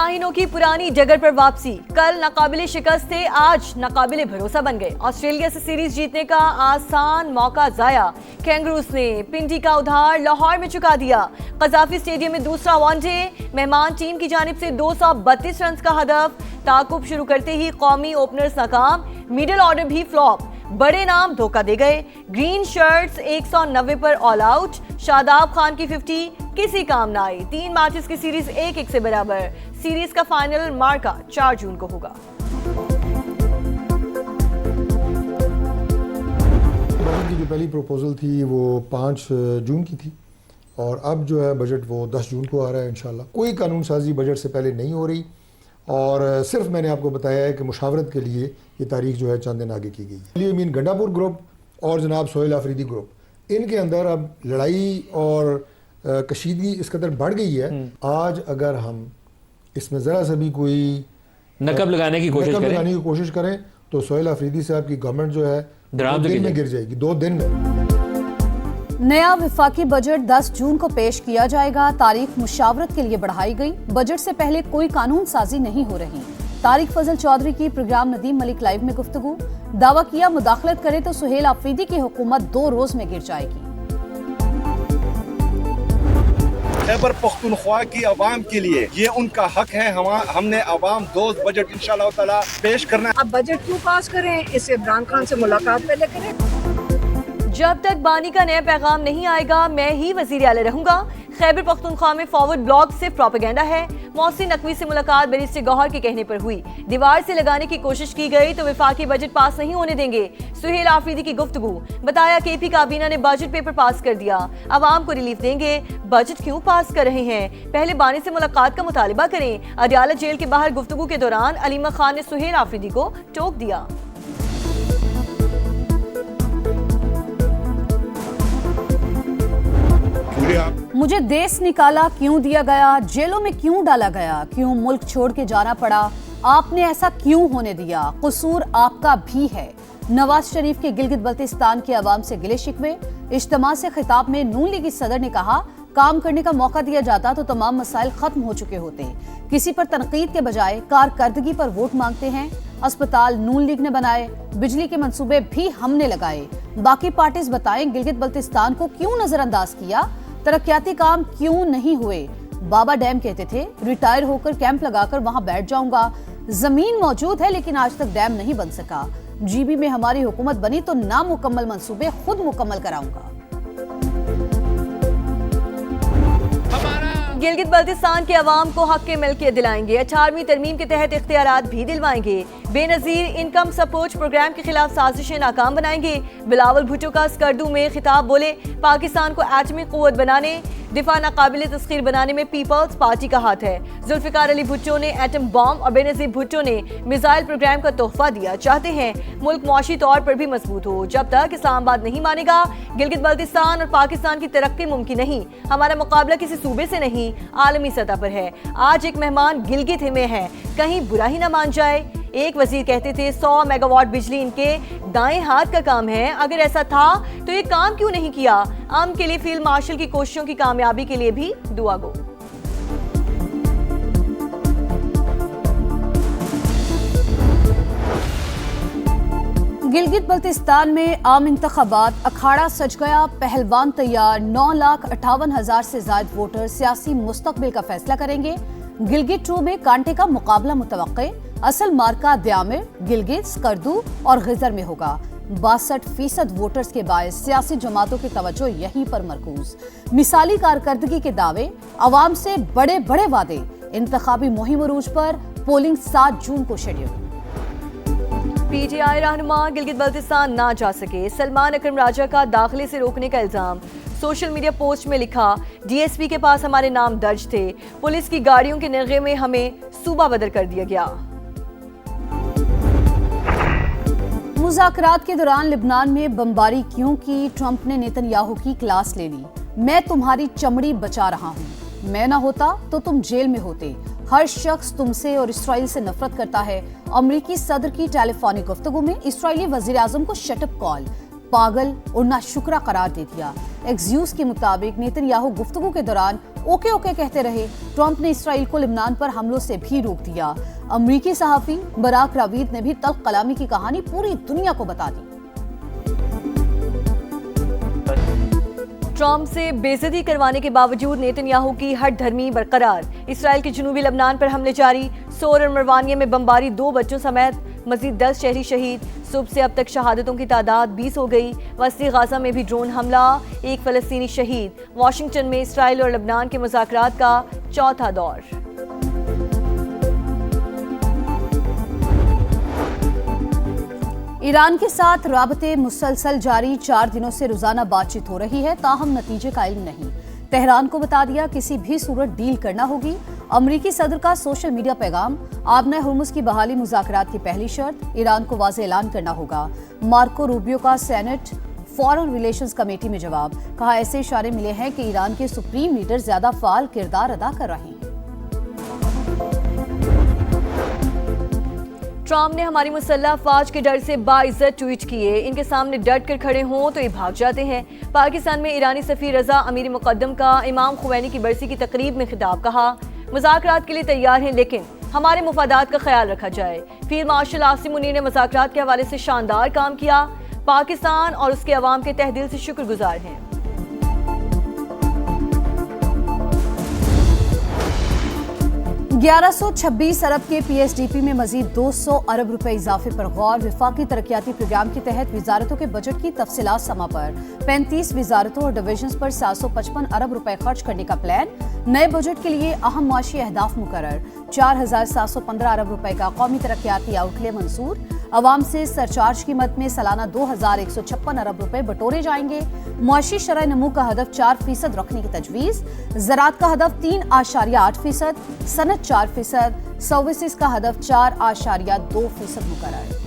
शाहीनों की पुरानी जगह पर वापसी। कल नाकाबिले शिकस्त थे, आज नाकाबिले भरोसा बन गए। ऑस्ट्रेलिया से सीरीज जीतने का आसान मौका जाया। कैंगरूज ने पिंडी का उधार लाहौर में चुका दिया। कजाफी स्टेडियम में दूसरा वनडे, मेहमान टीम की जानिब से 232 रन का हदफ। ताकुब शुरू करते ही कौमी ओपनर्स नाकाम, मिडिल ऑर्डर भी फ्लॉप। बड़े नाम धोखा दे गए। ग्रीन शर्ट्स 190 पर ऑल आउट। शादाब खान की 50 किसी काम ना आई। 3 मैचेस की सीरीज 1-1 से बराबर। सीरीज का फाइनल मार्का 4 जून को होगा। बजट की जो पहली प्रपोजल थी वो 5 जून की थी और अब जो है बजट वो 10 जून को आ रहा है इंशाल्लाह। कोई कानून साजी बजट से पहले नहीं हो रही और सिर्फ मैंने आपको बताया है कि मुशावरत के लिए ये तारीख जो है चंद दिन आगे की गई है। मीन गंडापुर ग्रुप और जनाब सोहेल आफरीदी ग्रुप, इनके अंदर अब लड़ाई और कशीदगी इस कदर बढ़ गई है। आज अगर हम इसमें ज़रा सा भी कोई नकब लगाने की कोशिश करें तो सोहेल आफरीदी साहब की गवर्नमेंट जो है 2 दिन में गिर जाएगी। 2 दिन में नया विफाकी बजट 10 जून को पेश किया जाएगा। तारीख मुशावरत के लिए बढ़ाई गई। बजट से पहले कोई कानून साजी नहीं हो रही। तारिक फजल चौधरी की प्रोग्राम नदीम मलिक लाइव में गुफ्तगू। दावा किया मुदाखलत करे तो सुहेल आफरीदी की हुकूमत 2 रोज में गिर जाएगी। खैबर पख्तूनख्वा की आवाम के लिए ये उनका हक है। हमने आवाम दोस्त बजट इंशाल्लाह ताला पेश करना है। अब बजट क्यों पास करें, इससे इमरान खान से मुलाकात पहले करें। जब तक बानी का नया पैगाम नहीं आएगा मैं ही वजीर आला रहूंगा। खैबर पख्तूनख्वा में फॉरवर्ड ब्लॉग से प्रोपेगेंडा है। मोहसिन नकवी से मुलाकात बैरिस्टर गौहर के कहने पर हुई। दीवार से लगाने की कोशिश की गई तो विफाकी बजट पास नहीं होने देंगे। सुहेल आफरीदी की गुफ्तगू। बताया केपी काबीना ने बजट पेपर पास कर दिया, आवाम को रिलीफ देंगे। बजट क्यों पास कर रहे हैं, पहले बानी से मुलाकात का मुतालिबा करें। अडयाला जेल के बाहर गुफ्तगू के दौरान अलीमा खान ने सुहेल आफरीदी को टोक दिया। मुझे देश निकाला क्यों दिया गया, जेलों में क्यों डाला गया, क्यों मुल्क छोड़ के जाना पड़ा, आपने ऐसा क्यों होने दिया, कसूर आपका भी है। नवाज शरीफ के गिलगित बल्तिस्तान के अवाम से गिले शिकवे। इज्तिमा से खिताब में नून लीगी सदर ने कहा काम करने का मौका दिया जाता तो तमाम मसाइल खत्म हो चुके होते। किसी पर तनकीद के बजाय कारकर्दगी पर वोट मांगते हैं। अस्पताल नून लीग ने बनाए, बिजली के मंसूबे भी हमने लगाए। बाकी पार्टीज बताएं गिलगित बल्तिस्तान को क्यों नजरअंदाज किया, तरक्याती काम क्यों नहीं हुए। बाबा डैम कहते थे रिटायर होकर कैंप लगाकर वहां बैठ जाऊंगा। जमीन मौजूद है लेकिन आज तक डैम नहीं बन सका। जीबी में हमारी हुकूमत बनी तो नामुकम्मल मंसूबे खुद मुकम्मल कराऊंगा। गिलगित बल्तिस्तान के अवाम को हक के मिल्कियत दिलाएंगे। 18वीं तरमीम के तहत इख्तियारात भी दिलवाएंगे। बेनजीर इनकम सपोर्ट प्रोग्राम के खिलाफ साजिशें नाकाम बनाएंगे। बिलावल भुट्टो का स्कर्दू में खिताब, बोले पाकिस्तान को एटमी कुव्वत बनाने, दिफा नाकाबिले तस्खीर बनाने में पीपल्स पार्टी का हाथ है। जुल्फिकार अली भुट्टो ने एटम बॉम्ब और बेनजीर भुट्टो ने मिसाइल प्रोग्राम का तोहफा दिया। चाहते हैं मुल्क मुआशी तौर पर भी मजबूत हो। जब तक इस्लामाबाद नहीं मानेगा गिलगित बल्तिस्तान और पाकिस्तान की तरक्की मुमकिन नहीं। हमारा मुकाबला किसी सूबे से नहीं, आलमी सतह पर है। आज एक मेहमान गिलगित में है, कहीं बुरा ही ना मान जाए। एक वजीर कहते थे 100 मेगावाट बिजली इनके दाएं हाथ का काम है। अगर ऐसा था तो ये काम क्यों नहीं किया। आम के लिए फील्ड मार्शल की कोशिशों की कामयाबी के लिए भी दुआ गो। गिलगित बल्तिस्तान में आम इंतखाबात, अखाड़ा सज गया, पहलवान तैयार। 9,58,000 से ज्यादा वोटर सियासी मुस्तकबिल का फैसला करेंगे। गिलगित 2 में कांटे का मुकाबला मुतवक्के। असल मार्का द्यामिर, गिलगित, स्कर्दू और गिजर में होगा। 62% वोटर्स के बायस सियासी जमातों की तवज्जो यहीं पर मरकूज। मिसाली कारकर्दगी के दावे, अवाम से बड़े बड़े वादे। इंतखाबी मुहिम उरूज पर, पोलिंग 7 जून को शेड्यूल। पीटीआई रहनुमा गिलगित बल्तिस्तान ना जा सके। सलमान अकरम राजा का दाखिले से रोकने का इल्जाम। सोशल मीडिया पोस्ट में लिखा, डीएसपी के पास हमारे नाम दर्ज थे, पुलिस की गाड़ियों के निर्गे में हमें सूबा बदर कर दिया गया। मुज़ाकरात के दौरान लिबनान में बमबारी क्यों की, ट्रंप ने नेतन्याहू की क्लास ले ली। मैं तुम्हारी चमड़ी बचा रहा हूं, मैं ना होता तो तुम जेल में होते। हर शख्स तुमसे और इसराइल से नफरत करता है। अमरीकी सदर की टेलीफोनिक गुफ्तगू में इसराइली वजीर आजम को शटअप कॉल। पागल और नाशुक्रा करार दे दिया। एक्सियोस के मुताबिक नेतन्याहू गुफ्तगू के दौरान ओके ओके कहते रहे। ट्रंप ने इसराइल को लिबनान पर हमलों से भी रोक दिया। अमरीकी सहाफी बराक रावीद ने भी तल्ख कलामी की कहानी पूरी दुनिया को बता दी। ट्रंप से बेइज्जती करवाने के बावजूद नेतन्याहू की हट धर्मी बरकरार। इसराइल के जनूबी लबनान पर हमले जारी। सोर और मरवानिया में बमबारी, 2 बच्चों समेत मजीद 10 शहरी शहीद। सुबह से अब तक शहादतों की तादाद 20 हो गई। वस्ती गाजा में भी ड्रोन हमला, 1 फलस्तीनी शहीद। वाशिंगटन में इसराइल और लबनान के मुज़ाकरात का चौथा दौर। ईरान के साथ राबते मुसलसल जारी। 4 दिनों से रोजाना बातचीत हो रही है, ताहम नतीजे का इल्म नहीं। तेहरान को बता दिया किसी भी सूरत डील करना होगी। अमरीकी सदर का सोशल मीडिया पैगाम। आबना हुर्मुज की बहाली मुज़ाकरात की पहली शर्त। ईरान को वाज़ेह ऐलान करना होगा। मार्को रूबियो का सेनेट फॉरेन रिलेशंस कमेटी में जवाब। कहा ऐसे इशारे मिले हैं कि ईरान के सुप्रीम लीडर ज्यादा फाल किरदार अदा कर रहे हैं। ट्रंप ने हमारी मुसल्लह अफवाज के डर से बाइज्जत ट्वीट किए। इनके सामने डट कर खड़े हों तो ये भाग जाते हैं। पाकिस्तान में ईरानी सफ़ीर रजा अमीर मुक़द्दम का इमाम खुमैनी की बरसी की तकरीब में खिताब। कहा मुज़ाकरात के लिए तैयार हैं, लेकिन हमारे मुफादात का ख्याल रखा जाए। फील्ड मार्शल आसिम मुनीर ने मुज़ाकरात के हवाले से शानदार काम किया। पाकिस्तान और उसके अवाम के तहे दिल से शुक्रगुजार हैं। 1126 अरब के PSDP में मजीद 200 अरब रुपए इजाफे पर गौर। विफाकी तरक्याती प्रोग्राम के तहत वजारतों के बजट की तफसीलात समा पर। 35 वजारतों और डिवीजन पर 755 अरब रुपए खर्च करने का प्लान। नए बजट के लिए अहम माशी अहदाफ मुकर्रर। 4715 अरब रुपए का कौमी तरक्याती आउटले मंसूर। अवाम से सरचार्ज की मद में सालाना 2156 अरब रुपए बटोरे जाएंगे। मुआशी शरह नमू का हदफ 4% रखने की तजवीज़। ज़राअत का हदफ 3.8%, सनत 4%, सर्विसेज का हदफ 4.2% मुकर्रर।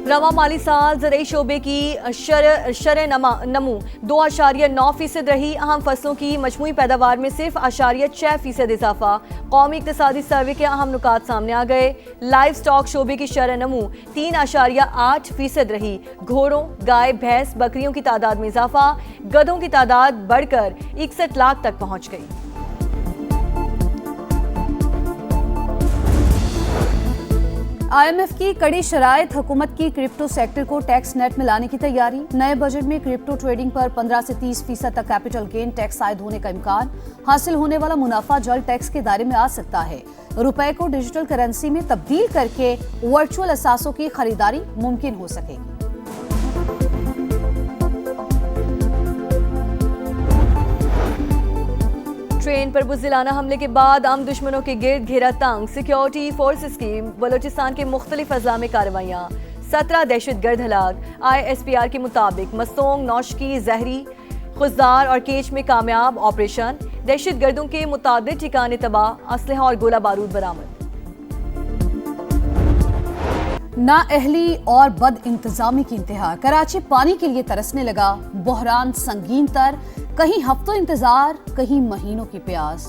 रवा माली साल ज़रई शोबे की शरह नमू 2.9% रही। अहम फसलों की मजमूई पैदावार में सिर्फ 0.6% इजाफा। कौमी इक़्तिसादी सर्वे के अहम नुकात सामने आ गए। लाइव स्टॉक शोबे की शरह नमू 3.8% रही। घोड़ों, गाय, भैंस, बकरियों की तादाद में इजाफा। गधों की तादाद बढ़कर 61 लाख तक पहुँच गई। IMF की कड़ी शराइत। हुकूमत की क्रिप्टो सेक्टर को टैक्स नेट में लाने की तैयारी। नए बजट में क्रिप्टो ट्रेडिंग पर 15 से 30% तक कैपिटल गेन टैक्स आयद होने का इम्कान। हासिल होने वाला मुनाफा जल्द टैक्स के दायरे में आ सकता है। रुपए को डिजिटल करेंसी में तब्दील करके वर्चुअल असासों की खरीदारी मुमकिन हो सकेगी। ट्रेन पर बुज़दिलाना हमले के बाद आम दुश्मनों के गिर्द घेरा तंग। सिक्योरिटी फोर्सेस की बलोचिस्तान के मुख्तलिफ अजला में कार्रवाइयाँ। 17 दहशतगर्द हलाक। ISPR के मुताबिक मस्तोंग, नौशकी, जहरी, खुजदार और केच में कामयाब ऑपरेशन। दहशतगर्दों के मुताबिक ठिकाने तबाह। असलहा और गोला बारूद बरामद। नाअहली और बद इंतजामी की इंतहा। कराची पानी के लिए तरसने लगा। बहरान संगीन तर। कहीं हफ्तों इंतजार, कहीं महीनों की प्यास।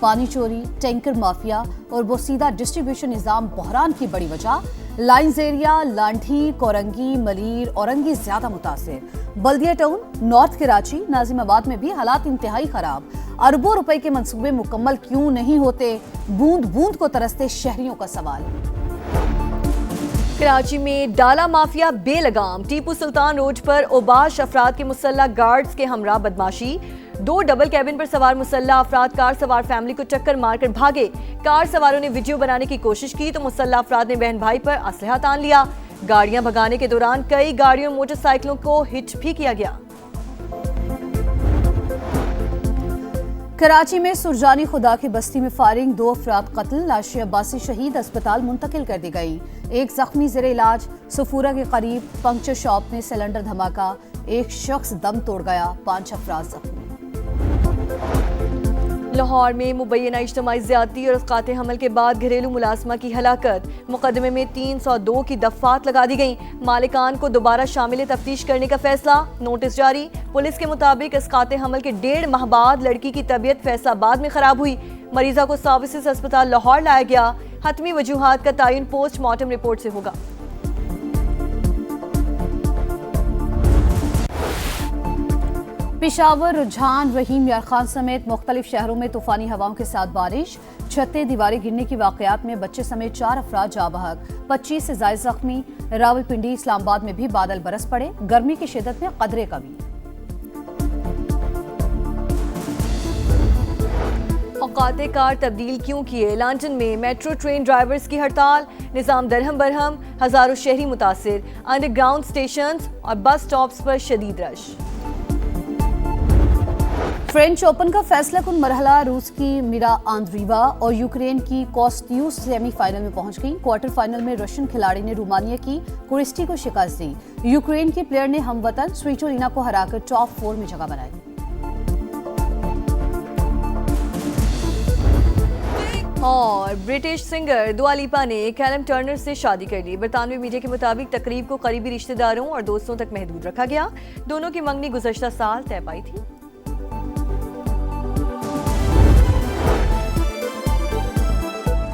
पानी चोरी, टैंकर माफिया और बोसीदा डिस्ट्रीब्यूशन निजाम बहरान की बड़ी वजह। लाइन्स एरिया, लांठी, कोरंगी, मलीर, औरंगी ज्यादा मुतासिर। बल्दिया टाउन, नॉर्थ कराची, नाजिमाबाद में भी हालात इंतहाई खराब। अरबों रुपए के मंसूबे मुकम्मल क्यों नहीं होते? बूंद बूंद को तरसते शहरियों का सवाल। कराची में डाला माफिया बेलगाम। टीपू सुल्तान रोड पर ओबाश अफराद के मुसल्ला गार्ड्स के हमरा बदमाशी। 2 डबल कैबिन पर सवार मुसल्ला अफराद कार सवार फैमिली को टक्कर मारकर भागे। कार सवारों ने वीडियो बनाने की कोशिश की तो मुसल्ला अफराद ने बहन भाई पर असलहा तान लिया। गाड़ियां भगाने के दौरान कई गाड़ियों मोटरसाइकिलों को हिट भी किया गया। कराची में सुरजानी खुदा की बस्ती में फायरिंग। 2 अफराद कत्ल। लाशें अब्बासी शहीद अस्पताल मुंतकिल कर दी गई। एक जख्मी ज़ेरे इलाज। सफूरा के करीब पंक्चर शॉप में सिलेंडर धमाका। एक शख्स दम तोड़ गया। 5 अफराद जख्मी। लाहौर में मुबैना इज्तिमाई ज़्यादती और इसकाते हमल के बाद घरेलू मुलाजमा की हलाकत। मुकदमे में 302 की दफात लगा दी गई। मालिकान को दोबारा शामिल तफ्तीश करने का फैसला। नोटिस जारी। पुलिस के मुताबिक इसकाते हमल के 1.5 माह बाद लड़की की तबीयत फैसलाबाद में खराब हुई। मरीजा को सर्विसेज अस्पताल लाहौर लाया गया। हतमी वजूहात का तयन पोस्टमार्टम रिपोर्ट से होगा। पेशावर, रुझान, रहीम यार खान समेत मुख्तलिफ शहरों में तूफानी हवाओं के साथ बारिश, छतें दीवारें गिरने की वाकयात में बच्चे समेत 4 अफराद जाँ बहक, 25 से ज़ायद जख्मी। रावलपिंडी, इस्लामाबाद में भी बादल बरस पड़े, गर्मी की शिद्दत में कदरे कमी। औकाते कार तब्दील क्यों किए? लंदन में मेट्रो ट्रेन ड्राइवर्स की हड़ताल, निज़ाम दरहम बरहम, हजारों शहरी मुतासिर। अंडरग्राउंड स्टेशंस और बस स्टॉप्स पर शदीद रश। फ्रेंच ओपन का फैसला कुन मरहला, रूस की मिरा आंद्रीवा और यूक्रेन की कोस्त्यूस सेमीफाइनल में पहुंच गई। क्वार्टर फाइनल में रशियन खिलाड़ी ने रोमानिया की कुरिस्टी को शिकस्त दी। यूक्रेन की प्लेयर ने हमवतन स्विटोलिना को हराकर टॉप 4 में जगह बनाई। और ब्रिटिश सिंगर दुआ लिपा ने कैलम टर्नर से शादी कर ली। बरतानवी मीडिया के मुताबिक तकरीब को करीबी रिश्तेदारों और दोस्तों तक महदूद रखा गया। दोनों की मंगनी गुज़श्ता साल तय पाई थी।